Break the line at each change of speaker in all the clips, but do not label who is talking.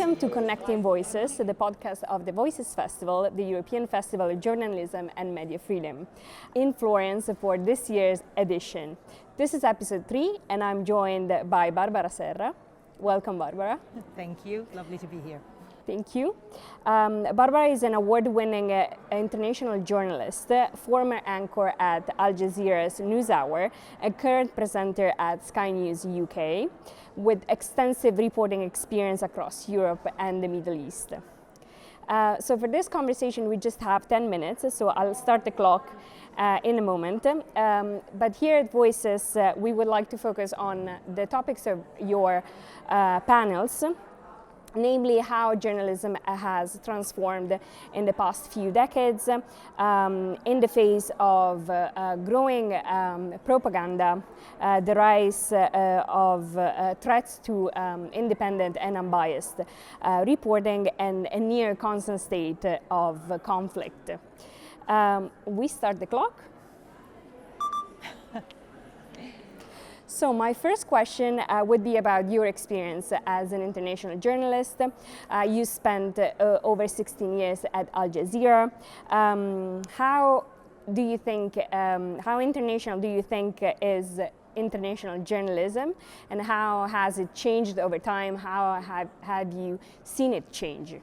Welcome to Connecting Voices, the podcast of the Voices Festival, the European Festival of Journalism and Media Freedom, in Florence for this year's edition. This is episode 3, and I'm joined by Barbara Serra. Welcome, Barbara.
Thank you. Lovely to be here.
Thank you. Barbara is an award-winning international journalist, former anchor at Al Jazeera's NewsHour, a current presenter at Sky News UK, with extensive reporting experience across Europe and the Middle East. So for this conversation, we just have 10 minutes, so I'll start the clock in a moment. But here at Voices, we would like to focus on the topics of your panels, namely how journalism has transformed in the past few decades in the face of growing propaganda, the rise of threats to independent and unbiased reporting, and a near constant state of conflict. We start the clock. So my first question would be about your experience as an international journalist. You spent over 16 years at Al Jazeera. How do you think, how international do you think is international journalism, and how has it changed over time? How have you seen it change?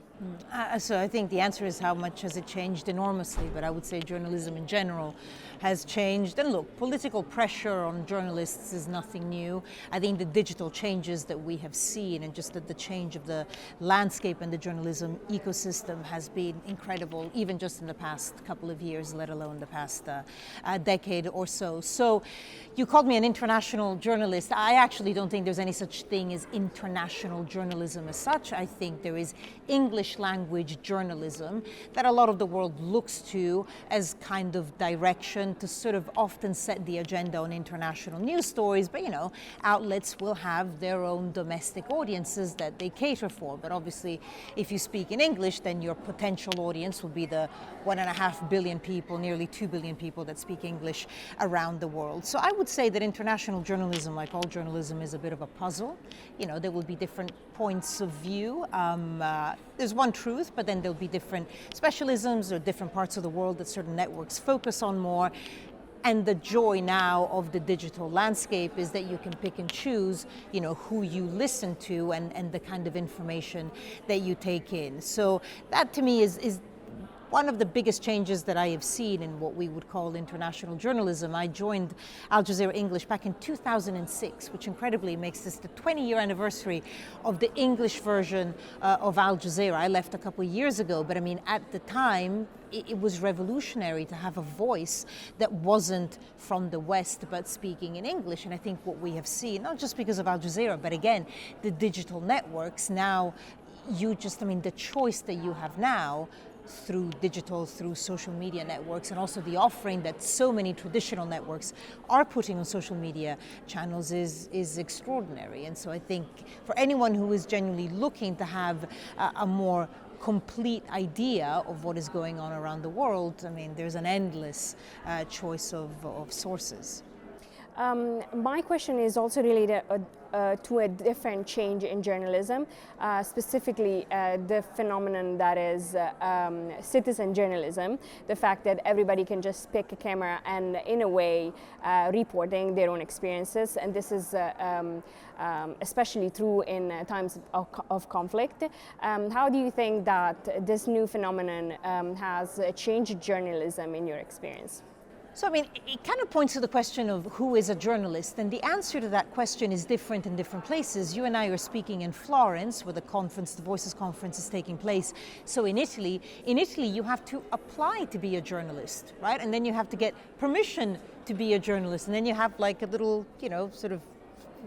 So I think the answer is how much has it changed enormously, but I would say journalism in general has changed. And look, political pressure on journalists is nothing new. I think the digital changes that we have seen and just the change of the landscape and the journalism ecosystem has been incredible, even just in the past couple of years, let alone the past decade or so. So you called me an international journalist. I actually don't think there's any such thing as international journalism as such. I think there is English language journalism that a lot of the world looks to as kind of direction to sort of often set the agenda on international news stories, but outlets will have their own domestic audiences that they cater for. But obviously, if you speak in English, then your potential audience will be the 1.5 billion people, nearly 2 billion people that speak English around the world. So I would say that international journalism, like all journalism, is a bit of a puzzle. There will be different points of view. There's one truth, but then there'll be different specialisms or different parts of the world that certain networks focus on more. And the joy now of the digital landscape is that you can pick and choose, who you listen to and the kind of information that you take in. So that to me is one of the biggest changes that I have seen in what we would call international journalism. I joined Al Jazeera English back in 2006, which incredibly makes this the 20-year anniversary of the English version of Al Jazeera. I left a couple of years ago, but at the time, it was revolutionary to have a voice that wasn't from the West but speaking in English. And I think what we have seen, not just because of Al Jazeera, but again, the digital networks now, the choice that you have now through digital, through social media networks, and also the offering that so many traditional networks are putting on social media channels is extraordinary. And so I think for anyone who is genuinely looking to have a more complete idea of what is going on around the world, there's an endless choice of sources.
My question is also related to a different change in journalism, specifically the phenomenon that is citizen journalism, the fact that everybody can just pick a camera and in a way reporting their own experiences, and this is especially true in times of conflict. How do you think that this new phenomenon has changed journalism in your experience?
So, it kind of points to the question of who is a journalist, and the answer to that question is different in different places. You and I are speaking in Florence, where the Voices Conference is taking place. So in Italy, you have to apply to be a journalist, right? And then you have to get permission to be a journalist, and then you have like a little, sort of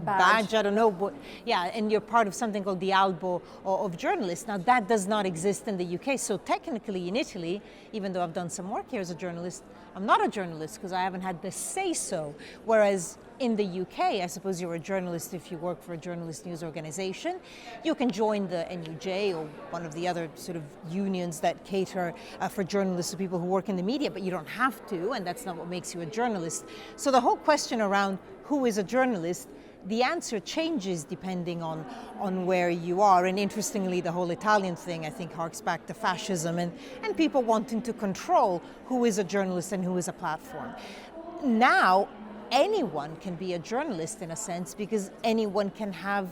badge, I don't know, but yeah, and you're part of something called the Albo of journalists. Now that does not exist in the UK, so technically in Italy, even though I've done some work here as a journalist, I'm not a journalist because I haven't had the say-so. Whereas in the UK, I suppose you're a journalist if you work for a journalist news organization. You can join the NUJ or one of the other sort of unions that cater for journalists or people who work in the media, but you don't have to, and that's not what makes you a journalist. So the whole question around who is a journalist the answer changes depending on where you are. And interestingly, the whole Italian thing, I think, harks back to fascism and people wanting to control who is a journalist and who is a platform. Now, anyone can be a journalist in a sense, because anyone can have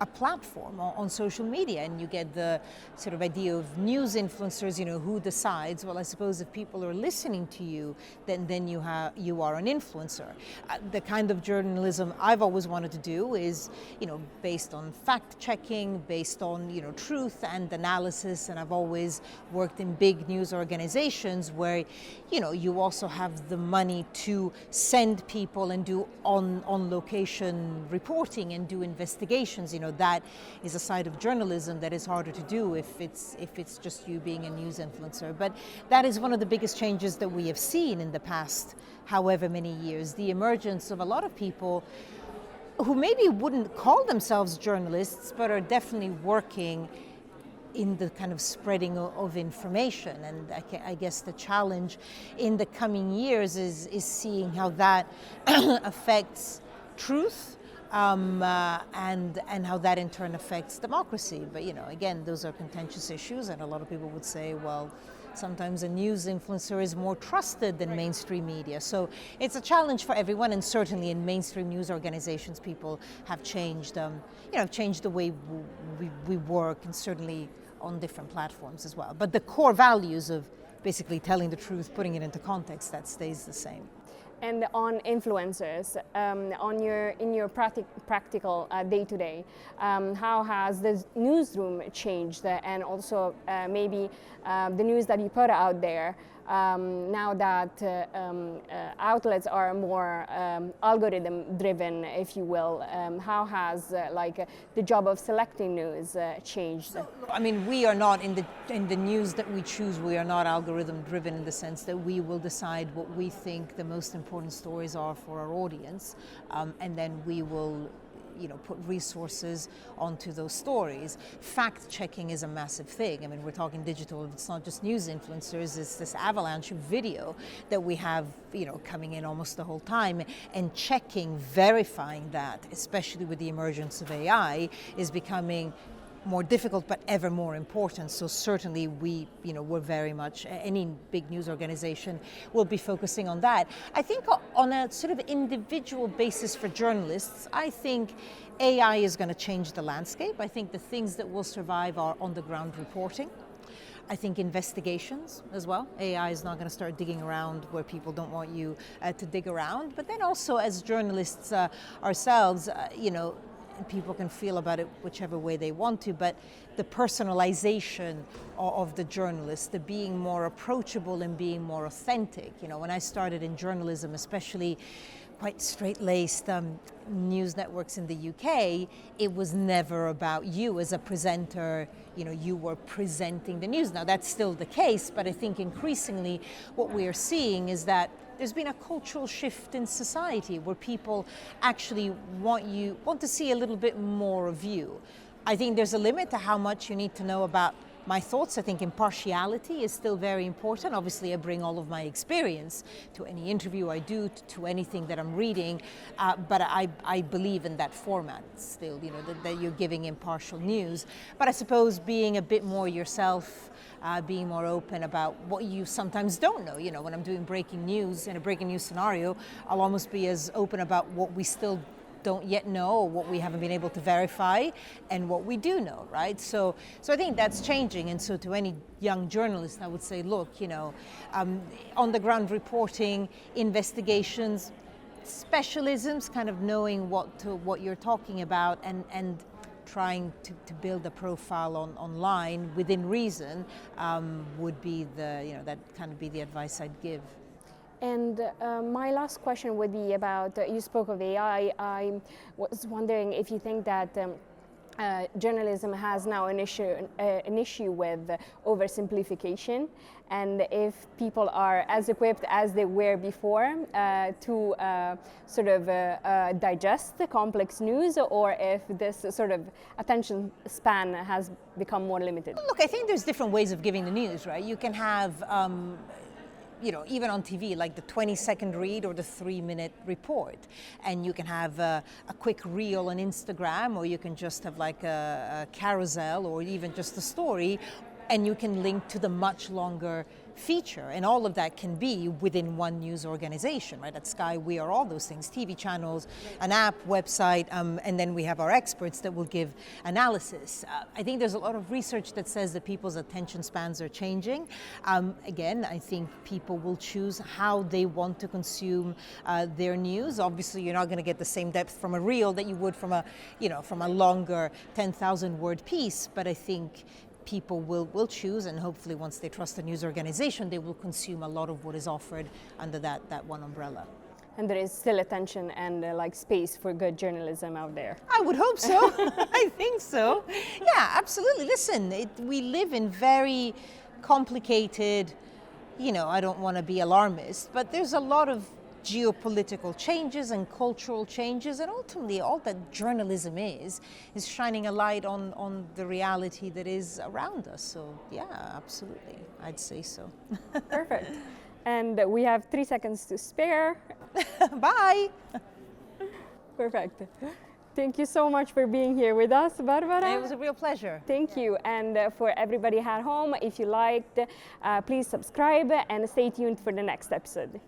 a platform on social media, and you get the sort of idea of news influencers. Who decides? Well, I suppose if people are listening to you, then you are an influencer. The kind of journalism I've always wanted to do is based on fact checking, based on truth and analysis, and I've always worked in big news organizations where you also have the money to send people and do on location reporting and do investigations. That is a side of journalism that is harder to do if it's just you being a news influencer. But that is one of the biggest changes that we have seen in the past however many years, the emergence of a lot of people who maybe wouldn't call themselves journalists, but are definitely working in the kind of spreading of information. And I guess the challenge in the coming years is seeing how that affects truth, and how that in turn affects democracy. But again, those are contentious issues, and a lot of people would say, well, sometimes a news influencer is more trusted than mainstream media. So it's a challenge for everyone, and certainly in mainstream news organizations, people have changed, changed the way we work, and certainly on different platforms as well. But the core values of basically telling the truth, putting it into context, that stays the same.
And on influencers, in your practical day-to-day, how has the newsroom changed, and also maybe the news that you put out there, now that outlets are more algorithm-driven, if you will? How has the job of selecting news changed?
I mean, we are not in the news that we choose. We are not algorithm-driven in the sense that we will decide what we think the most important stories are for our audience, and then we will put resources onto those stories. Fact checking is a massive thing. I mean, we're talking digital. It's not just news influencers. It's this avalanche of video that we have, coming in almost the whole time, and checking, verifying that, especially with the emergence of AI, is becoming more difficult but ever more important. So certainly we're very much, any big news organization will be focusing on that. I think on a sort of individual basis for journalists, I think AI is going to change the landscape. I think the things that will survive are on the ground reporting. I think investigations as well. AI is not going to start digging around where people don't want you to dig around. But then also as journalists ourselves, people can feel about it whichever way they want to, but the personalization of the journalist, the being more approachable and being more authentic. When I started in journalism, especially quite straight-laced news networks in the UK, it was never about you as a presenter. You were presenting the news. Now that's still the case, but I think increasingly what we are seeing is that there's been a cultural shift in society where people actually want to see a little bit more of you. I think there's a limit to how much you need to know about my thoughts. I think impartiality is still very important. Obviously, I bring all of my experience to any interview I do, to anything that I'm reading, but I believe in that format still, that you're giving impartial news. But I suppose being a bit more yourself, being more open about what you sometimes don't know. When I'm doing breaking news, in a breaking news scenario, I'll almost be as open about what we still don't yet know, or what we haven't been able to verify, and what we do know, right? So I think that's changing. And so to any young journalist, I would say, look, on the ground reporting, investigations, specialisms, kind of knowing what you're talking about, and trying to build a profile online within reason would be that kind of be the advice I'd give.
And my last question would be about, you spoke of AI. I was wondering if you think that journalism has now an issue with oversimplification, and if people are as equipped as they were before to sort of digest the complex news, or if this sort of attention span has become more limited.
Look, I think there's different ways of giving the news, right? You can have even on TV, like the 20-second read or the 3-minute report. And you can have a quick reel on Instagram, or you can just have like a carousel, or even just a story, and you can link to the much longer feature. And all of that can be within one news organization, right? At Sky, we are all those things: TV channels, an app, website, and then we have our experts that will give analysis. I think there's a lot of research that says that people's attention spans are changing. Again, I think people will choose how they want to consume their news. Obviously, you're not going to get the same depth from a reel that you would from a longer 10,000 word piece, but I think people will choose, and hopefully once they trust the news organization, they will consume a lot of what is offered under that one umbrella.
And there is still attention and space for good journalism out there.
I would hope so. I think so. Yeah, absolutely. Listen, we live in very complicated, I don't want to be alarmist, but there's a lot of geopolitical changes and cultural changes, and ultimately all that journalism is shining a light on the reality that is around us. So yeah, absolutely, I'd say so.
Perfect. And we have 3 seconds to spare.
Bye.
Perfect. Thank you so much for being here with us, Barbara.
It was a real pleasure.
Thank you. And for everybody at home, if you liked, please subscribe and stay tuned for the next episode.